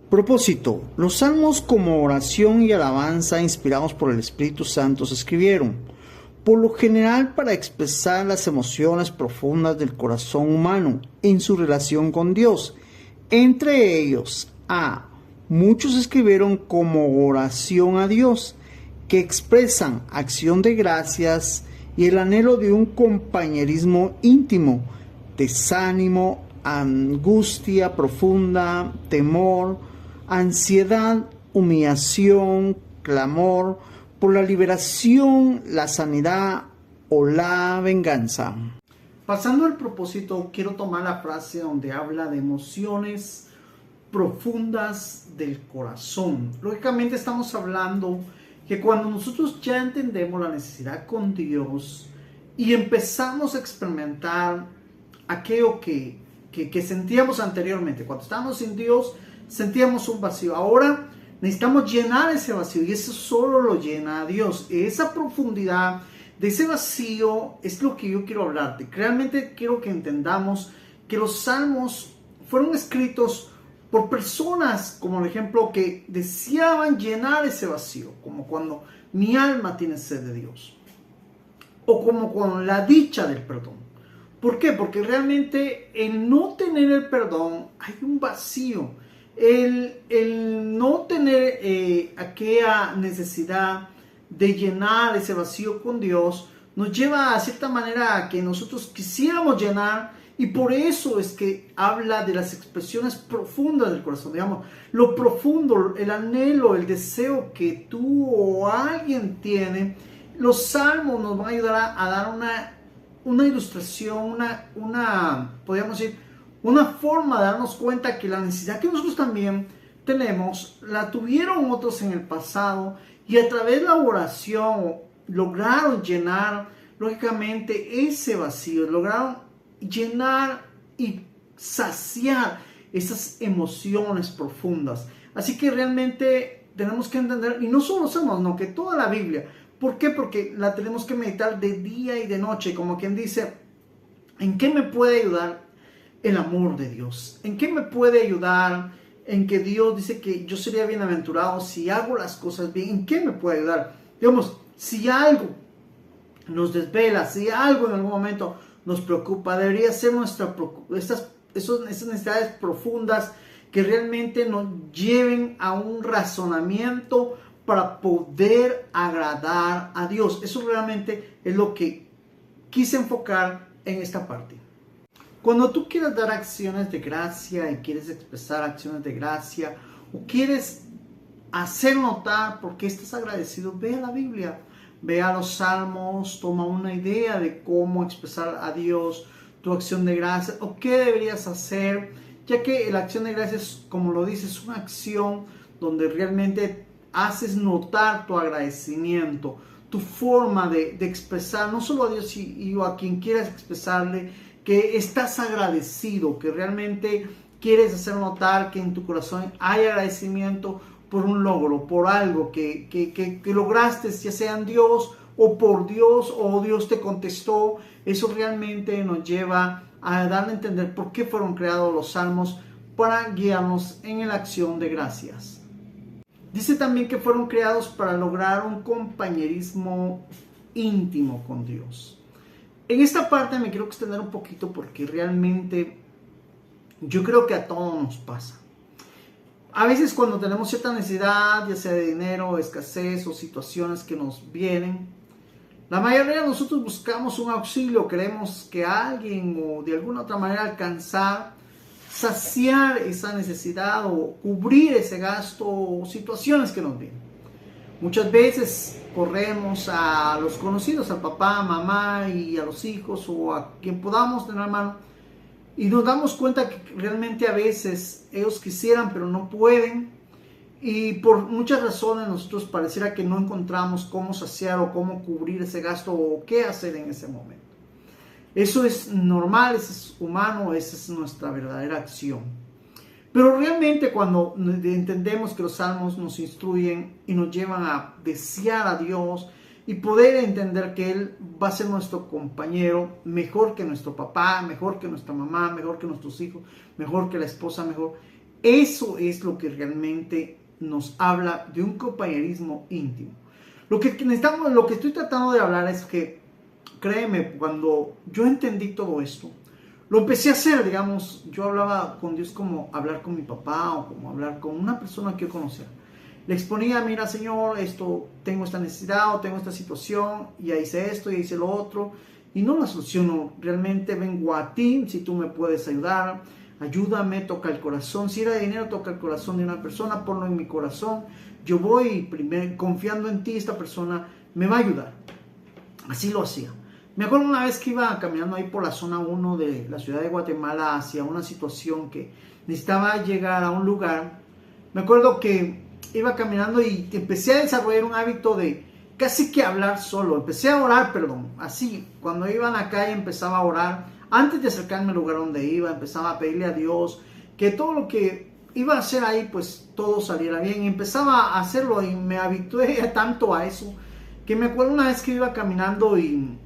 Propósito. Los salmos como oración y alabanza inspirados por el Espíritu Santo se escribieron, por lo general para expresar las emociones profundas del corazón humano en su relación con Dios. Entre ellos, muchos escribieron como oración a Dios, que expresan acción de gracias y el anhelo de un compañerismo íntimo, desánimo, angustia profunda, temor, ansiedad, humillación, clamor por la liberación, la sanidad o la venganza. Pasando al propósito, quiero tomar la frase donde habla de emociones profundas del corazón. Lógicamente estamos hablando que cuando nosotros ya entendemos la necesidad con Dios y empezamos a experimentar aquello que sentíamos anteriormente, cuando estábamos sin Dios sentíamos un vacío, ahora necesitamos llenar ese vacío y eso solo lo llena a Dios. Esa profundidad de ese vacío es lo que yo quiero hablarte. Realmente quiero que entendamos que los salmos fueron escritos por personas, como el ejemplo, que deseaban llenar ese vacío, como cuando mi alma tiene sed de Dios, o como con la dicha del perdón. ¿Por qué? Porque realmente el no tener el perdón, hay un vacío. El no tener aquella necesidad de llenar ese vacío con Dios, nos lleva a cierta manera a que nosotros quisiéramos llenar. Y por eso es que habla de las expresiones profundas del corazón, digamos, lo profundo, el anhelo, el deseo que tú o alguien tiene. Los salmos nos van a ayudar a dar una ilustración, podríamos decir, una forma de darnos cuenta que la necesidad que nosotros también tenemos, la tuvieron otros en el pasado y a través de la oración lograron llenar, lógicamente, ese vacío, lograron llenar y saciar esas emociones profundas. Así que realmente tenemos que entender, y no solo los salmos, no, que toda la Biblia. ¿Por qué? Porque la tenemos que meditar de día y de noche, como quien dice, ¿en qué me puede ayudar el amor de Dios? ¿En qué me puede ayudar en que Dios dice que yo sería bienaventurado si hago las cosas bien? ¿En qué me puede ayudar? Digamos, si algo nos desvela, si algo en algún momento nos preocupa, debería ser esas necesidades profundas que realmente nos lleven a un razonamiento para poder agradar a Dios. Eso realmente es lo que quise enfocar en esta parte. Cuando tú quieres dar acciones de gracia y quieres expresar acciones de gracia o quieres hacer notar por qué estás agradecido, ve a la Biblia. Ve a los salmos, toma una idea de cómo expresar a Dios tu acción de gracia o qué deberías hacer, ya que la acción de gracia, como lo dice, es una acción donde realmente haces notar tu agradecimiento, tu forma de expresar, no solo a Dios y a quien quieras expresarle, que estás agradecido, que realmente quieres hacer notar que en tu corazón hay agradecimiento por un logro, por algo que lograste, ya sea en Dios o por Dios, o Dios te contestó. Eso realmente nos lleva a darle a entender por qué fueron creados los salmos, para guiarnos en la acción de gracias. Dice también que fueron creados para lograr un compañerismo íntimo con Dios. En esta parte me quiero extender un poquito porque realmente yo creo que a todos nos pasa. A veces cuando tenemos cierta necesidad, ya sea de dinero, escasez o situaciones que nos vienen, la mayoría de nosotros buscamos un auxilio, queremos que alguien o de alguna otra manera alcanzar, saciar esa necesidad o cubrir ese gasto o situaciones que nos vienen. Muchas veces corremos a los conocidos, al papá, mamá y a los hijos o a quien podamos tener a mano. Y nos damos cuenta que realmente a veces ellos quisieran, pero no pueden. Y por muchas razones nosotros pareciera que no encontramos cómo saciar o cómo cubrir ese gasto o qué hacer en ese momento. Eso es normal, eso es humano, esa es nuestra verdadera acción. Pero realmente cuando entendemos que los salmos nos instruyen y nos llevan a desear a Dios y poder entender que Él va a ser nuestro compañero, mejor que nuestro papá, mejor que nuestra mamá, mejor que nuestros hijos, mejor que la esposa, mejor. Eso es lo que realmente nos habla de un compañerismo íntimo. Lo que necesitamos, lo que estoy tratando de hablar es que, créeme, cuando yo entendí todo esto, lo empecé a hacer, digamos, yo hablaba con Dios como hablar con mi papá o como hablar con una persona que yo conocía. Le exponía, mira Señor, esto, tengo esta necesidad o tengo esta situación, ya hice esto, ya hice lo otro, y no la soluciono, realmente vengo a ti, si tú me puedes ayudar, ayúdame, toca el corazón, si era de dinero, toca el corazón de una persona, ponlo en mi corazón, yo voy primero confiando en ti, esta persona me va a ayudar. Así lo hacía. Me acuerdo una vez que iba caminando ahí por la zona 1 de la ciudad de Guatemala hacia una situación que necesitaba llegar a un lugar. Me acuerdo que iba caminando y empecé a desarrollar un hábito de casi que hablar solo. Empecé a orar, perdón, así. Cuando iba en la calle empezaba a orar. Antes de acercarme al lugar donde iba, empezaba a pedirle a Dios que todo lo que iba a hacer ahí, pues todo saliera bien. Y empezaba a hacerlo y me habitué tanto a eso que me acuerdo una vez que iba caminando y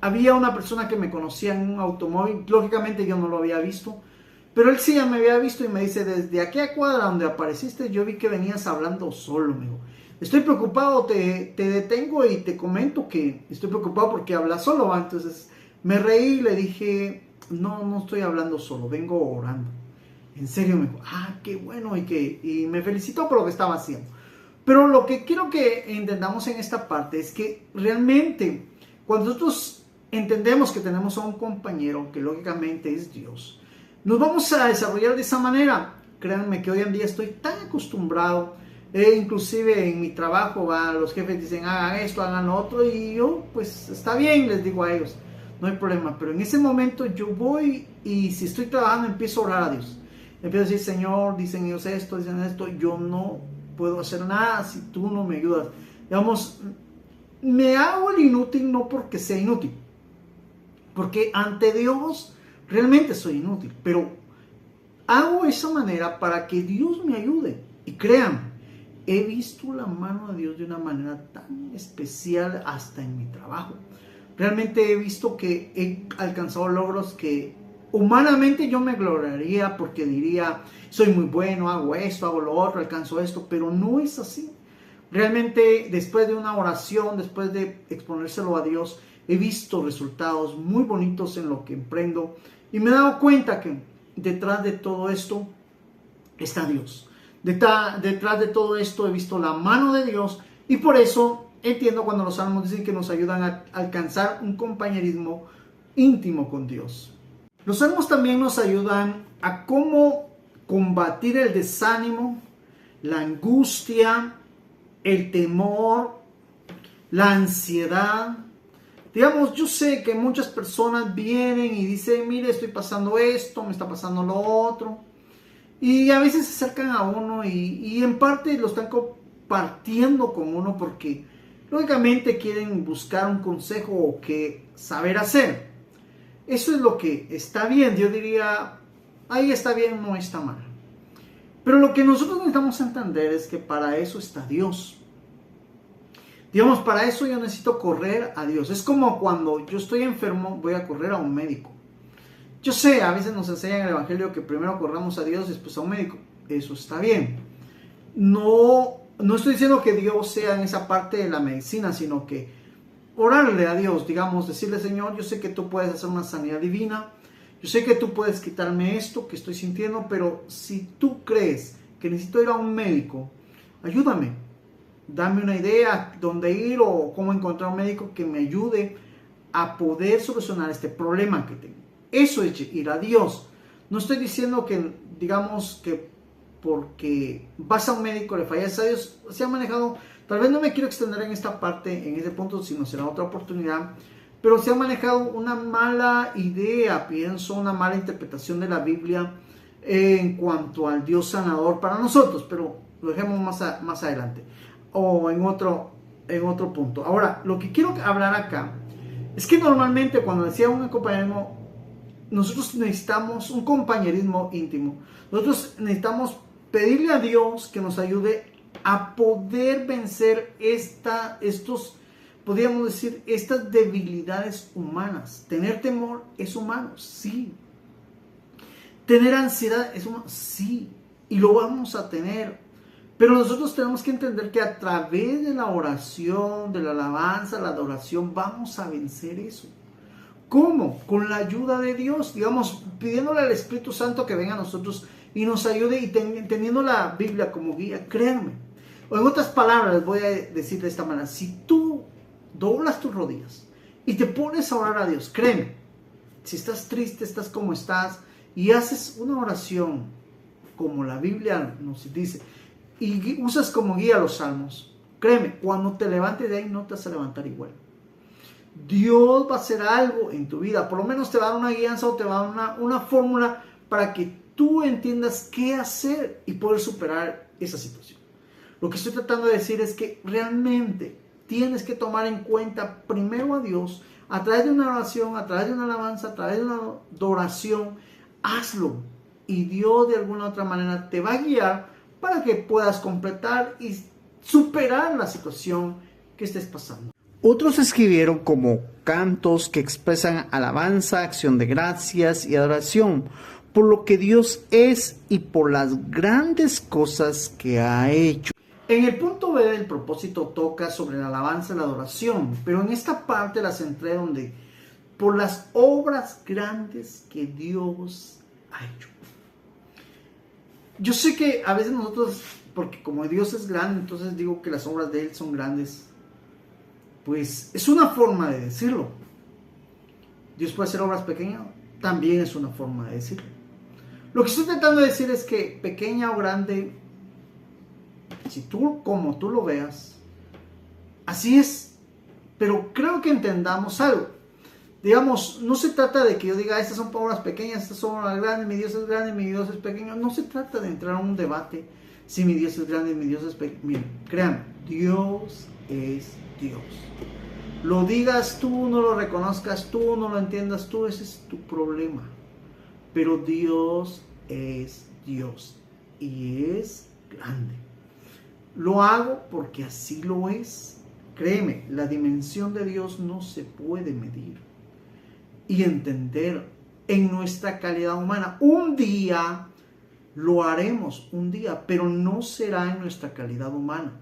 había una persona que me conocía en un automóvil. Lógicamente yo no lo había visto, pero él sí ya me había visto y me dice, desde aquella cuadra donde apareciste yo vi que venías hablando solo. Me dijo, estoy preocupado, te detengo y te comento que estoy preocupado porque hablas solo, ¿va? Entonces me reí y le dije, no estoy hablando solo, vengo orando. En serio. Me dijo, qué bueno, y me felicitó por lo que estaba haciendo. Pero lo que quiero que entendamos en esta parte es que realmente cuando nosotros entendemos que tenemos a un compañero que lógicamente es Dios, nos vamos a desarrollar de esa manera. Créanme que hoy en día estoy tan acostumbrado, inclusive en mi trabajo, los jefes dicen hagan esto, hagan lo otro, y yo pues está bien, les digo a ellos, no hay problema. Pero en ese momento yo voy y si estoy trabajando empiezo a orar a Dios. Empiezo a decir, Señor, dicen ellos esto, dicen esto, yo no puedo hacer nada si tú no me ayudas. Digamos, me hago el inútil no porque sea inútil, porque ante Dios realmente soy inútil, pero hago esa manera para que Dios me ayude. Y créanme, he visto la mano de Dios de una manera tan especial hasta en mi trabajo. Realmente he visto que he alcanzado logros que humanamente yo me gloriaría porque diría, soy muy bueno, hago esto, hago lo otro, alcanzo esto, pero no es así. Realmente después de una oración, después de exponérselo a Dios, he visto resultados muy bonitos en lo que emprendo y me he dado cuenta que detrás de todo esto está Dios. Detrás de todo esto he visto la mano de Dios y por eso entiendo cuando los salmos dicen que nos ayudan a alcanzar un compañerismo íntimo con Dios. Los salmos también nos ayudan a cómo combatir el desánimo, la angustia, el temor, la ansiedad. Digamos, yo sé que muchas personas vienen y dicen, mire, estoy pasando esto, me está pasando lo otro. Y a veces se acercan a uno y en parte lo están compartiendo con uno porque lógicamente quieren buscar un consejo o que saber hacer. Eso es lo que está bien, yo diría, ahí está bien, no está mal. Pero lo que nosotros necesitamos entender es que para eso está Dios. Digamos, para eso yo necesito correr a Dios. Es como cuando yo estoy enfermo, voy a correr a un médico. Yo sé, a veces nos enseñan en el Evangelio que primero corramos a Dios y después a un médico. Eso está bien. No estoy diciendo que Dios sea en esa parte de la medicina, sino que orarle a Dios, digamos, decirle, Señor, yo sé que tú puedes hacer una sanidad divina, yo sé que tú puedes quitarme esto que estoy sintiendo, pero si tú crees que necesito ir a un médico, ayúdame, dame una idea dónde ir o cómo encontrar un médico que me ayude a poder solucionar este problema que tengo. Eso es ir a Dios. No estoy diciendo que, digamos, que porque vas a un médico le fallas a Dios. Se ha manejado, tal vez no me quiero extender en esta parte, en ese punto, sino será otra oportunidad, pero se ha manejado una mala idea, pienso, una mala interpretación de la Biblia en cuanto al Dios sanador para nosotros, pero lo dejemos más adelante o en otro punto. Ahora, lo que quiero hablar acá es que normalmente cuando decía un compañerismo, nosotros necesitamos un compañerismo íntimo. Nosotros necesitamos pedirle a Dios que nos ayude a poder vencer podríamos decir, estas debilidades humanas. Tener temor es humano, sí. Tener ansiedad es humano, sí. y lo vamos a tener. Pero nosotros tenemos que entender que a través de la oración, de la alabanza, la adoración, vamos a vencer eso. ¿Cómo? Con la ayuda de Dios, digamos, pidiéndole al Espíritu Santo que venga a nosotros y nos ayude, y teniendo la Biblia como guía. Créanme, o en otras palabras les voy a decir de esta manera: si tú doblas tus rodillas y te pones a orar a Dios, créeme, si estás triste, estás como estás, y haces una oración como la Biblia nos dice, y usas como guía los salmos, créeme, cuando te levantes de ahí no te vas a levantar igual. Dios va a hacer algo en tu vida, por lo menos te va a dar una guianza, o te va a dar una fórmula para que tú entiendas qué hacer y poder superar esa situación. Lo que estoy tratando de decir es que realmente tienes que tomar en cuenta primero a Dios a través de una oración, a través de una alabanza, a través de una adoración. Hazlo, y Dios de alguna u otra manera te va a guiar para que puedas completar y superar la situación que estés pasando. Otros escribieron como cantos que expresan alabanza, acción de gracias y adoración por lo que Dios es y por las grandes cosas que ha hecho. En el punto B del propósito toca sobre la alabanza y la adoración, pero en esta parte la centré donde por las obras grandes que Dios ha hecho. Yo sé que a veces nosotros, porque como Dios es grande, entonces digo que las obras de Él son grandes. Pues es una forma de decirlo. Dios puede hacer obras pequeñas, también es una forma de decirlo. Lo que estoy tratando de decir es que pequeña o grande, si tú, como tú lo veas, así es. Pero creo que entendamos algo. Digamos, no se trata de que yo diga, estas son obras pequeñas, estas son obras grandes, mi Dios es grande, mi Dios es pequeño. No se trata de entrar a un debate si mi Dios es grande y mi Dios es pequeño. Miren, créanme, Dios es Dios. Lo digas tú, no lo reconozcas tú, no lo entiendas tú, ese es tu problema. Pero Dios es Dios y es grande. Lo hago porque así lo es. Créeme, la dimensión de Dios no se puede medir y entender en nuestra calidad humana. Un día lo haremos, pero no será en nuestra calidad humana.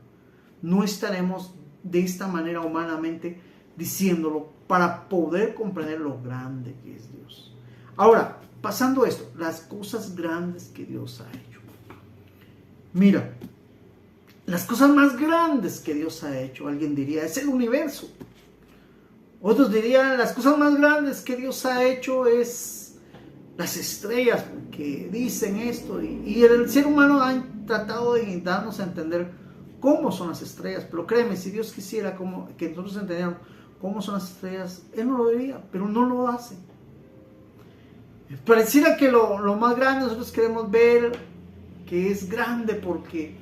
No estaremos de esta manera humanamente diciéndolo para poder comprender lo grande que es Dios. Ahora, pasando esto, las cosas grandes que Dios ha hecho. Mira, las cosas más grandes que Dios ha hecho, alguien diría, es el universo. Otros dirían, las cosas más grandes que Dios ha hecho es las estrellas, porque dicen esto. Y el ser humano ha tratado de darnos a entender cómo son las estrellas. Pero créeme, si Dios quisiera que nosotros entendiéramos cómo son las estrellas, Él no lo diría, pero no lo hace. Pareciera que lo más grande nosotros queremos ver que es grande porque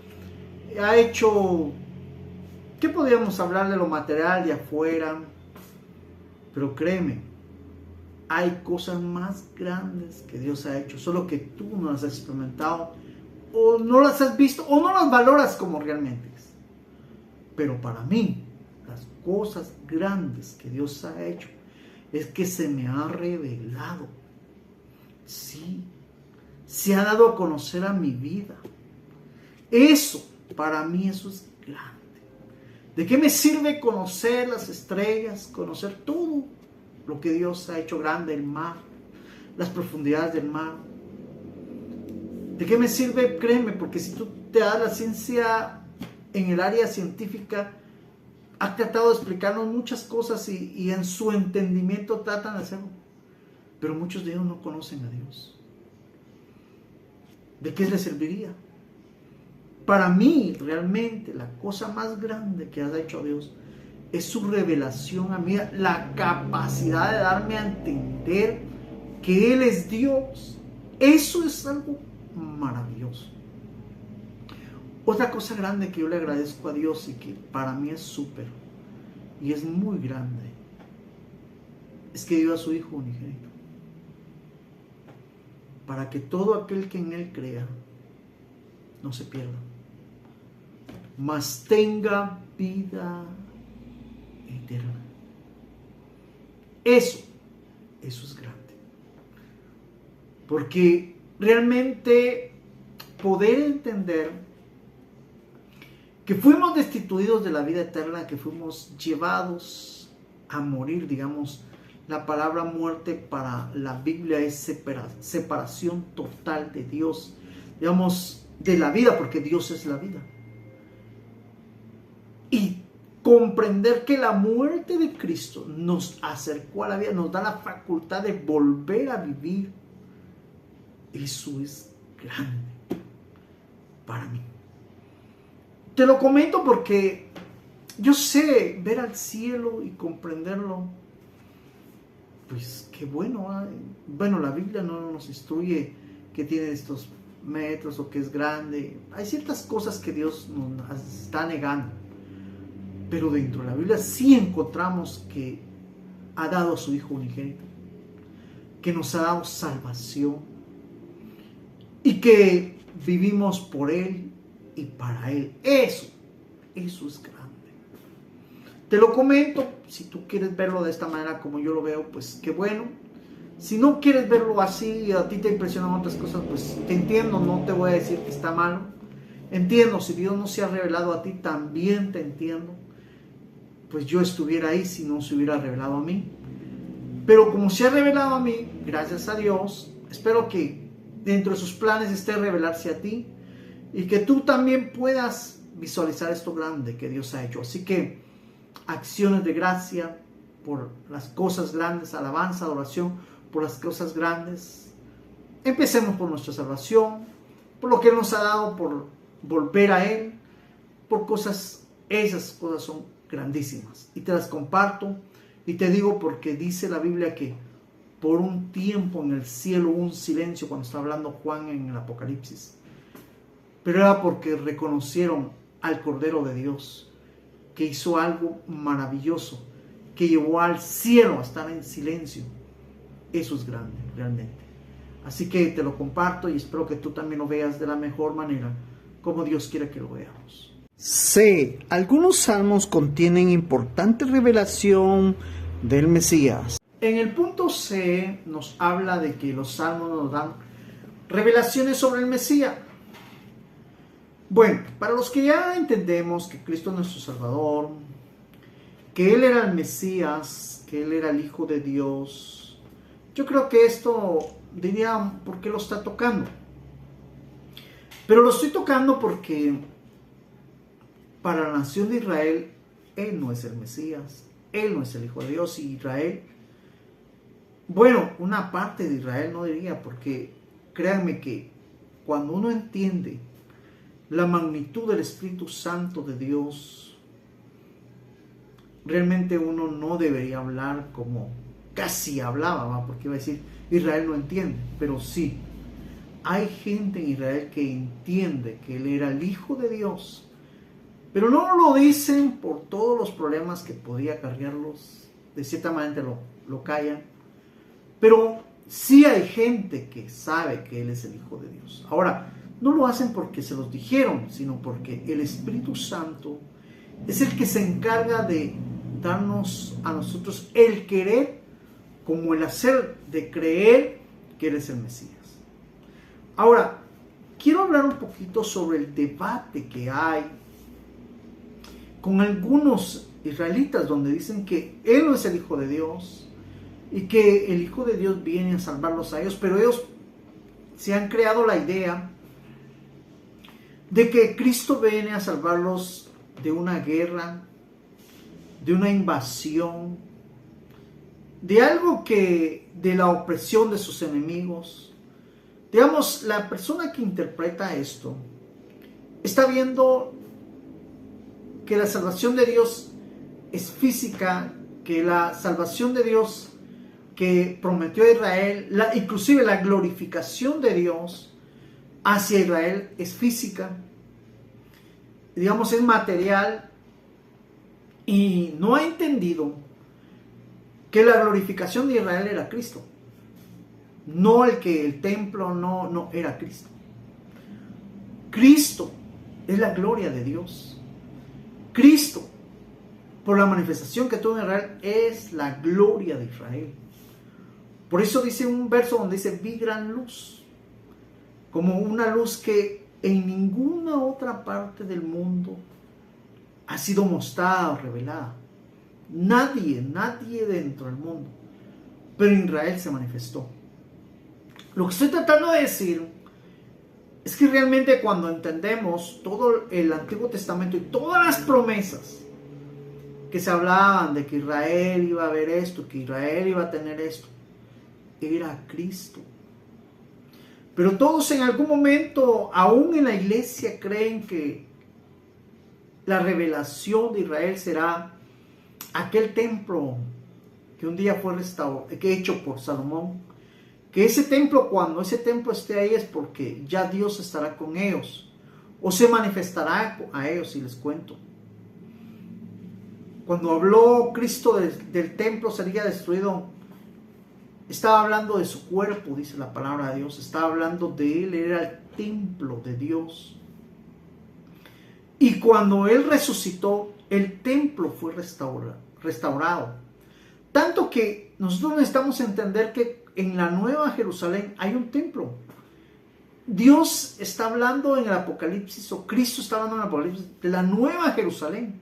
ha hecho, ¿qué podríamos hablar de lo material de afuera? Pero créeme, hay cosas más grandes que Dios ha hecho, solo que tú no las has experimentado, o no las has visto, o no las valoras como realmente es. Pero para mí, las cosas grandes que Dios ha hecho es que se me ha revelado. Sí, se ha dado a conocer a mi vida. Eso, para mí, eso es grande. ¿De qué me sirve conocer las estrellas, conocer todo lo que Dios ha hecho grande, el mar, las profundidades del mar? ¿De qué me sirve? Créeme, porque si tú te das la ciencia en el área científica, ha tratado de explicarnos muchas cosas y en su entendimiento tratan de hacerlo. Pero muchos de ellos no conocen a Dios. ¿De qué les serviría? Para mí, realmente, la cosa más grande que ha hecho Dios es su revelación a mí, la capacidad de darme a entender que Él es Dios. Eso es algo maravilloso. Otra cosa grande que yo le agradezco a Dios y que para mí es súper y es muy grande es que dio a su Hijo unigénito para que todo aquel que en Él crea no se pierda, mas tenga vida eterna. Eso es grande. Porque realmente poder entender que fuimos destituidos de la vida eterna, que fuimos llevados a morir, digamos. La palabra muerte para la Biblia es separación total de Dios, digamos, de la vida, porque Dios es la vida. Y comprender que la muerte de Cristo nos acercó a la vida, nos da la facultad de volver a vivir. Eso es grande para mí. Te lo comento porque yo sé ver al cielo y comprenderlo. Pues qué bueno, ¿eh? Bueno, la Biblia no nos instruye que tiene estos metros o que es grande. Hay ciertas cosas que Dios nos está negando. Pero dentro de la Biblia sí encontramos que ha dado a su Hijo unigénito, que nos ha dado salvación y que vivimos por Él y para Él. Eso es grande. Te lo comento, si tú quieres verlo de esta manera como yo lo veo, pues qué bueno. Si no quieres verlo así y a ti te impresionan otras cosas, pues te entiendo, no te voy a decir que está malo. Entiendo, si Dios no se ha revelado a ti, también te entiendo. Pues yo estuviera ahí si no se hubiera revelado a mí. Pero como se ha revelado a mí, gracias a Dios, espero que dentro de sus planes esté revelarse a ti y que tú también puedas visualizar esto grande que Dios ha hecho. Así que acciones de gracia por las cosas grandes, alabanza, adoración por las cosas grandes. Empecemos por nuestra salvación, por lo que Él nos ha dado, por volver a Él, por cosas, esas cosas son grandísimas. Y te las comparto y te digo porque dice la Biblia que por un tiempo en el cielo hubo un silencio cuando está hablando Juan en el Apocalipsis. Pero era porque reconocieron al Cordero de Dios, que hizo algo maravilloso, que llevó al cielo a estar en silencio. Eso es grande, realmente. Así que te lo comparto y espero que tú también lo veas de la mejor manera, como Dios quiere que lo veamos. C. Algunos salmos contienen importante revelación del Mesías. En el punto C nos habla de que los salmos nos dan revelaciones sobre el Mesías. Bueno, para los que ya entendemos que Cristo es nuestro Salvador, que Él era el Mesías, que Él era el Hijo de Dios, yo creo que esto diría, ¿por qué lo está tocando? Pero lo estoy tocando porque para la nación de Israel, Él no es el Mesías, Él no es el Hijo de Dios. Y Israel, bueno, una parte de Israel no diría, porque créanme que cuando uno entiende la magnitud del Espíritu Santo de Dios, realmente uno no debería hablar como casi hablaba, ¿va? Porque iba a decir, Israel no entiende, pero sí, hay gente en Israel que entiende que Él era el Hijo de Dios, pero no lo dicen por todos los problemas que podía acarrearlos, de cierta manera lo callan, pero sí hay gente que sabe que Él es el Hijo de Dios. Ahora, no lo hacen porque se los dijeron, sino porque el Espíritu Santo es el que se encarga de darnos a nosotros el querer como el hacer, de creer que Él es el Mesías. Ahora, quiero hablar un poquito sobre el debate que hay con algunos israelitas donde dicen que Él no es el Hijo de Dios y que el Hijo de Dios viene a salvarlos a ellos, pero ellos se han creado la idea de que Cristo viene a salvarlos de una guerra, de una invasión, de algo que, de la opresión de sus enemigos. Digamos, la persona que interpreta esto está viendo que la salvación de Dios es física, que la salvación de Dios que prometió a Israel, inclusive la glorificación de Dios hacia Israel es física, digamos, es material, y no ha entendido que la glorificación de Israel era Cristo, no el templo no era Cristo. Cristo es la gloria de Dios. Cristo, por la manifestación que tuvo en Israel, es la gloria de Israel. Por eso dice un verso donde dice, vi gran luz, como una luz que en ninguna otra parte del mundo ha sido mostrada o revelada. Nadie dentro del mundo. Pero en Israel se manifestó. Lo que estoy tratando de decir es que realmente cuando entendemos todo el Antiguo Testamento y todas las promesas que se hablaban de que Israel iba a ver esto, que Israel iba a tener esto, era Cristo. Pero todos en algún momento, aún en la iglesia, creen que la revelación de Israel será aquel templo que un día fue restaurado, que hecho por Salomón. Que ese templo, cuando ese templo esté ahí, es porque ya Dios estará con ellos, o se manifestará a ellos. Y les cuento, cuando habló Cristo del templo sería destruido, estaba hablando de su cuerpo, dice la palabra de Dios. Estaba hablando de él, era el templo de Dios. Y cuando él resucitó, el templo fue restaurado. Tanto que nosotros necesitamos entender que en la Nueva Jerusalén hay un templo. Dios está hablando en el Apocalipsis, o Cristo está hablando en el Apocalipsis, de la Nueva Jerusalén.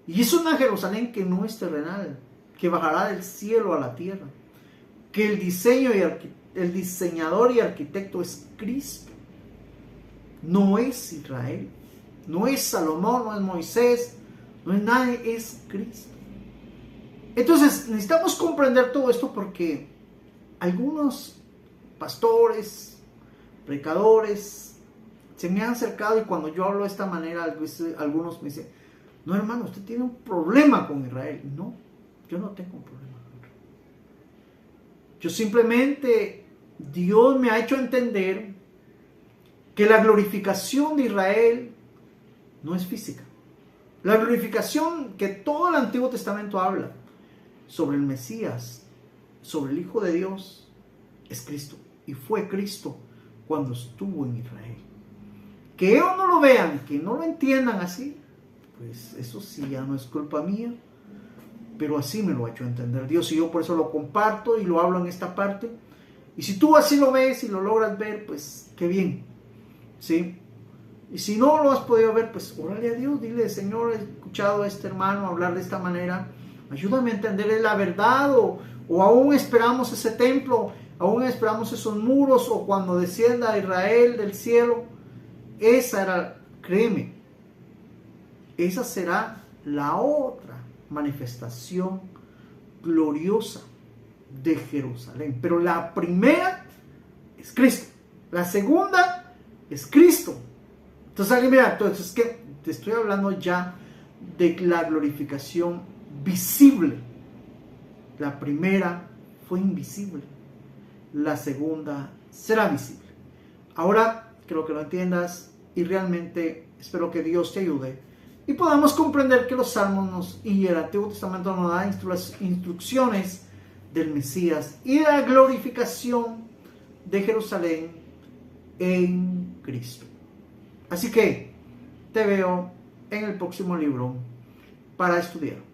Y es una Jerusalén que no es terrenal, que bajará del cielo a la tierra. Que el diseñador y arquitecto es Cristo. No es Israel, no es Salomón, no es Moisés, no es nadie, es Cristo. Entonces necesitamos comprender todo esto porque algunos pastores, predicadores, se me han acercado y cuando yo hablo de esta manera, algunos me dicen, no hermano, usted tiene un problema con Israel. No, yo no tengo un problema con Israel. Yo simplemente, Dios me ha hecho entender que la glorificación de Israel no es física. La glorificación que todo el Antiguo Testamento habla sobre el Mesías, sobre el Hijo de Dios, es Cristo. Y fue Cristo cuando estuvo en Israel. Que ellos no lo vean, que no lo entiendan así, pues eso sí ya no es culpa mía, pero así me lo ha hecho entender Dios y yo por eso lo comparto y lo hablo en esta parte. Y si tú así lo ves y lo logras ver, pues qué bien, ¿sí? Y si no lo has podido ver, pues órale a Dios, dile, Señor, he escuchado a este hermano hablar de esta manera, ayúdame a entender la verdad, o aún esperamos ese templo, aún esperamos esos muros, o cuando descienda a Israel del cielo. Esa era, créeme, esa será la otra manifestación gloriosa de Jerusalén. Pero la primera es Cristo, la segunda es Cristo. Entonces alguien mira, entonces es que te estoy hablando ya de la glorificación visible. La primera fue invisible, la segunda será visible. Ahora creo que lo entiendas y realmente espero que Dios te ayude y podamos comprender que los salmos y el Antiguo Testamento nos da instrucciones del Mesías y de la glorificación de Jerusalén en Cristo. Así que te veo en el próximo libro para estudiar.